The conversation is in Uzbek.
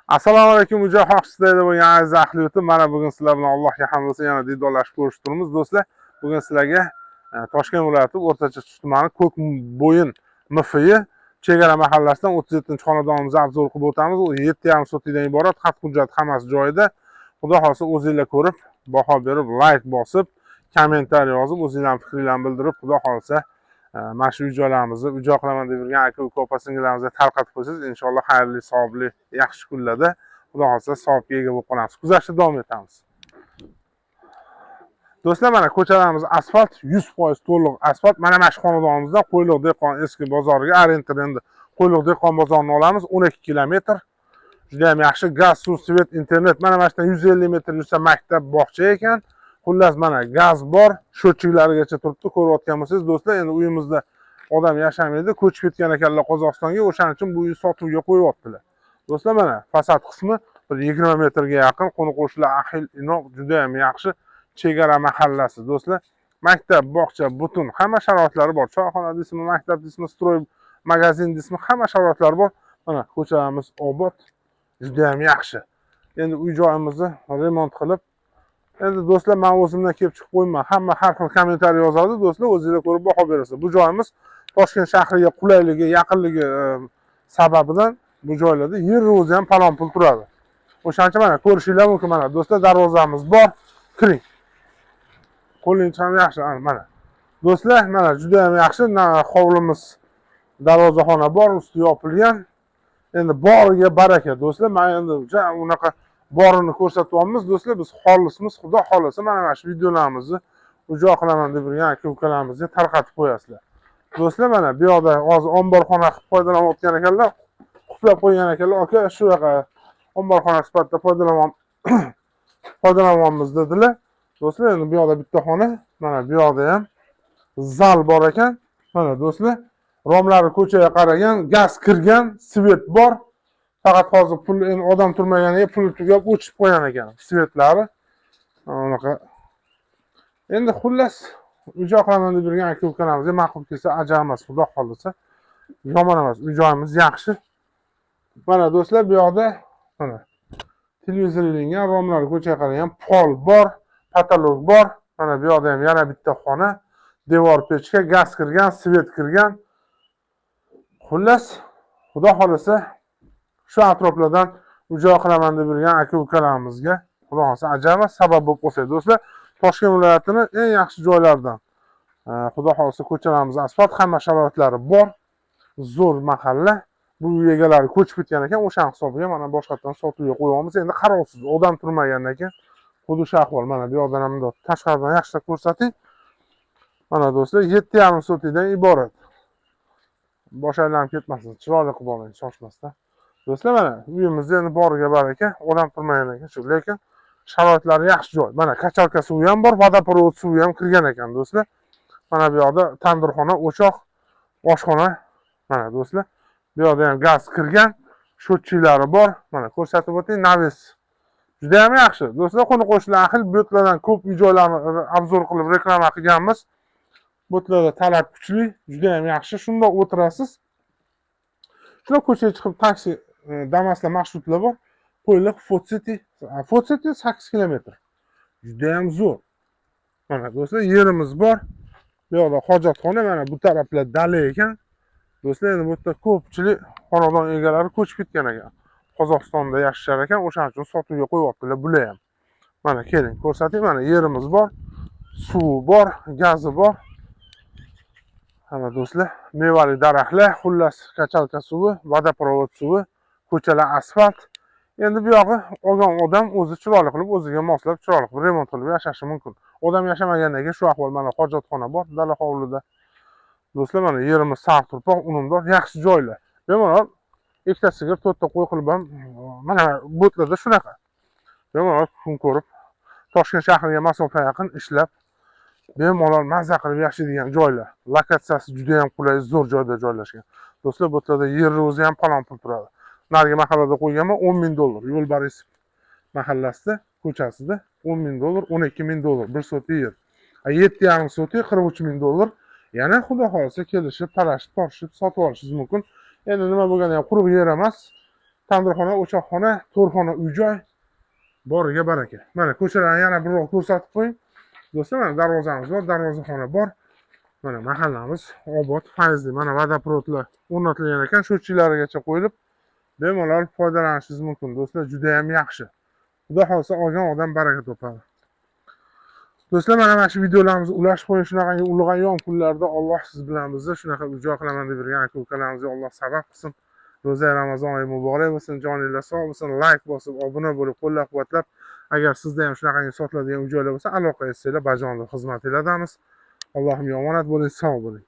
Assalomu alaykum, Mujohid Hoqisida bo'lgan aziz ahli yurtim. Mana bugun sizlar bilan Allohga hamd bo'lsin, yana diydorlashib ko'rishib turibmiz do'stlar. Bugun sizlarga Toshkent viloyati O'rtacha tumani Ko'kbo'yin MFI chegara mahallasidan 37-xonadonimizni obzor qilib o'tamiz. U 7,5 sotikdan iborat, xat hujjat hammasi joyida. Xudo xolsa o'zingizlar ko'rib, baho berib, like bosib, kommentariy yozib, o'zingizlarning fikringizni bildirib, xudo xolsa mana shu uy-joylarimizni uy-joy qilaman deb yurgan aka uka opa-singillarimizga tarqatib qo'ysangiz, inshaalloh xayrli, savobli, yaxshi kunlarda xudo xolsa savobga ega bo'lib qolamiz. Kuzatishda davom etamiz. Do'stlar, mana ko'chalarimiz asfalt, 100% to'liq asfalt. Mana shu xonadonimizdan Qo'yliq dehqon eski bozoriga Arenter endi Qo'yliq dehqon bozorini olamiz, 12 kilometr. Juda ham yaxshi gaz, suv, svet, internet. Mana yerdan 150 metr yursa maktab, bog'cha ekan. Xullas mana gaz bor, sho'rchiklarigacha turibdi. Ko'rayotgan bo'lsangiz do'stlar, endi uyimizda odam yashamaydi, ko'chib ketgan ekanlar Qozog'istonga, o'shaning uchun bu uyni sotuvga qo'yibdilar. Do'stlar, mana fasad qismi bir 20 metrga yaqin, qo'ni-qo'shnilar ahil, inoq, juda ham yaxshi chegara mahallasi do'stlar. Maktab, bog'cha, butun hamma sharoitlari bor. Choyxona deysizmi, maktab deysizmi, stroy magazin deysizmi, hamma sharoitlari bor. Mana ko'chalarimiz obod, juda ham yaxshi. Endi uy-joyimizni remont qilib, endi do'stlar, men o'zimdan kelib chiqib qo'ymayman. Hamma har xil kommentariy yozadi, do'stlar, o'zingizlar ko'rib baho berasiz. Bu joyimiz Toshkent shahriga qulayligi, yaqinligi sababidan bu joylarda yer o'zi ham palon pul turadi. O'shaning uchun mana ko'rishinglar mumkin. Mana do'stlar, darvozamiz bor. Kiring. Qo'lingiz ham yaxshi. Mana do'stlar, mana juda ham yaxshi. Hovlimiz, darvozaxona bor, usti yopilgan. Endi boriga baraka do'stlar. Men endi unaqa borini ko'rsatyapmiz do'stlar. Biz xolisimiz, xudo xolasa mana shu videolarimizni uy-joy qilaman deb yurgan aka-ukalarimizga tarqatib qo'yasizlar. Do'stlar, mana bu yoqda hozir omborxona qilib foydalanayotgan ekanlar. Quplab qo'ygan ekanlar. Aka, shu yoqqa omborxona sifatida foydalanyapmiz dedilar. Do'stlar, endi bu yoqda bitta xona, mana bu yoqda ham zal bor ekan. Mana do'stlar, romlari ko'chaga qaragan, gaz kirgan, svet bor. Faqat hozir pul, endi odam turmaganiga pul tugab o'chib qo'ygan ekan svetlari. Unaqa. Endi xullas uy-joy qilaman deb yurgan aka-ukalarimizga ma'qul kelsa, ajab emas, xudo xolasa. Yomon emas, uy-joyimiz yaxshi. Mana do'stlar, bu yoqda mana televizor ilingan, romlari ko'chaga qaragan, pol bor, patolog bor. Mana bu yoqda ham yana bitta xona, devor pechka, gaz kirgan, svet kirgan. Xullas, xudo xolasa shu atroflardan uy-joy qilaman deb yurgan aka-ukalarimizga xudo xolasa ajab sabab bo'lib qolsa do'stlar, Toshkent viloyatining eng yaxshi joylaridan. Xudo xolasa ko'chalarimiz asfalt, hamma sharoitlari bor. Zo'r mahalla. Bu uy egalari ko'chib ketgan ekan, o'shaning hisobiga mana boshqatdan sotuvga qo'yamiz. Endi qarovsiz, odam turmagandan keyin xuddi shu ahvol. Mana bu yoqdan ham tashqaridan yaxshilab ko'rsating. Mana do'stlar, 7,5 sotikdan iborat. Bosh aylanib ketmasin, chiroyli qilib oling, shoshmasdan. Do'stlar, mana uyimizda endi boriga baraka, odam turmagandan keyin shu, lekin sharoitlari yaxshi joy. Mana kachalka suvi ham bor, vodoprovod suvi ham kirgan ekan do'stlar. Mana bu yoqda tandirxona, o'choq, oshxona. Mana do'stlar, bu yoqda ham gaz kirgan, sho'tchiklari bor. Mana ko'rsatib o'ting, naves juda ham yaxshi. Do'stlar, qo'ni-qo'shnilar ahil, bu yerlardan ko'p uy-joylarni obzor qilib reklama qilganmiz. Bu yerlarda talab kuchli, juda ham yaxshi. Shunda o'tirasiz. Shuna ko'chaga chiqib taksi, Damas'la marshrutlar bor. Qo'yliq Fort City 8 kilometr. Juda ham zo'r. Mana do'stlar, yerimiz bor. Bu yoqda hojatxona, mana bu taraflar dala ekan. Do'stlar, endi bu yerda ko'pchilik xonadon egalari ko'chib ketgan ekan. Qozog'istonda yashashar ekan, o'shaning uchun sotuvga qo'yibdilar bular ham. Mana keling, ko'rsating, mana yerimiz bor, suvi bor, gazi bor. Mana do'stlar, mevali daraxtlar, xullas kachalka suvi, vodoprovod suvi, ko'chalar asfalt. Endi bu yog'i olgan odam o'zi chiroyli qilib, o'ziga moslab, chiroyli qilib remont qilib yashashi mumkin. Odam yashamagandan keyin shu ahvol. Mana hojatxona bor, dala hovlida. Do'stlar, mana yerimiz sariq turpoq, unumdor, yaxshi joylar. Bemalol ikkitasiga 4 ta qo'y qilib ham, mana bu yerlarda shunaqa. Bemalol kun ko'rib, Toshkent shahriga masofa yaqin ishlab, bemalol mazza qilib yashaydigan joylar. Lokatsiyasi juda ham qulay, zo'r joyda joylashgan. Do'stlar, bu yerlarda yer o'zi ham palon pul turadi. Narigi mahallada qo'yganman $10,000. Yo'lbarisov mahallasida, ko'chasida $10,000, $12,000 bir sotik yer. 7,5 sotik $43,000. Yana xudo xolasa kelishib, talashib, tortishib sotib olishingiz mumkin. Endi nima bo'lganda ham quruq yer emas. tandirxona, o'choqxona, to'rxona, uy-joy boriga baraka. Mana ko'chalarni yana birroq ko'rsatib qo'ying. Do'stlar, mana darvozamiz bor, darvozaxona bor. Mana mahallamiz obod, fayzli. Mana vodoprovodlar o'rnatilgan ekan, sho'rchilarigacha qo'yilib, bemalol foydalanishingiz mumkin. Do'stlar, juda ham yaxshi. Xudo xolsa olgan odam baraka topadi. Do'stlar, mana shu videolarimizni ulashib qo'ying. Shunaqangi ulug' ayyom kunlarda Alloh siz bilan bizni shunaqa uy-joy qilaman deb yurgan aka-ukalarimizga Alloh sabab qilsin. Ro'za Ramazon oyi muborak bo'lsin, joninglar sog' bo'lsin. Like bosib, obuna bo'lib, qo'llab-quvvatlab, agar sizda ham shunaqangi sotiladigan uy-joylar bo'lsa, aloqa etsanglar, bajonli xizmat eladamiz. Allohimga omonat bo'ling, sog' bo'ling.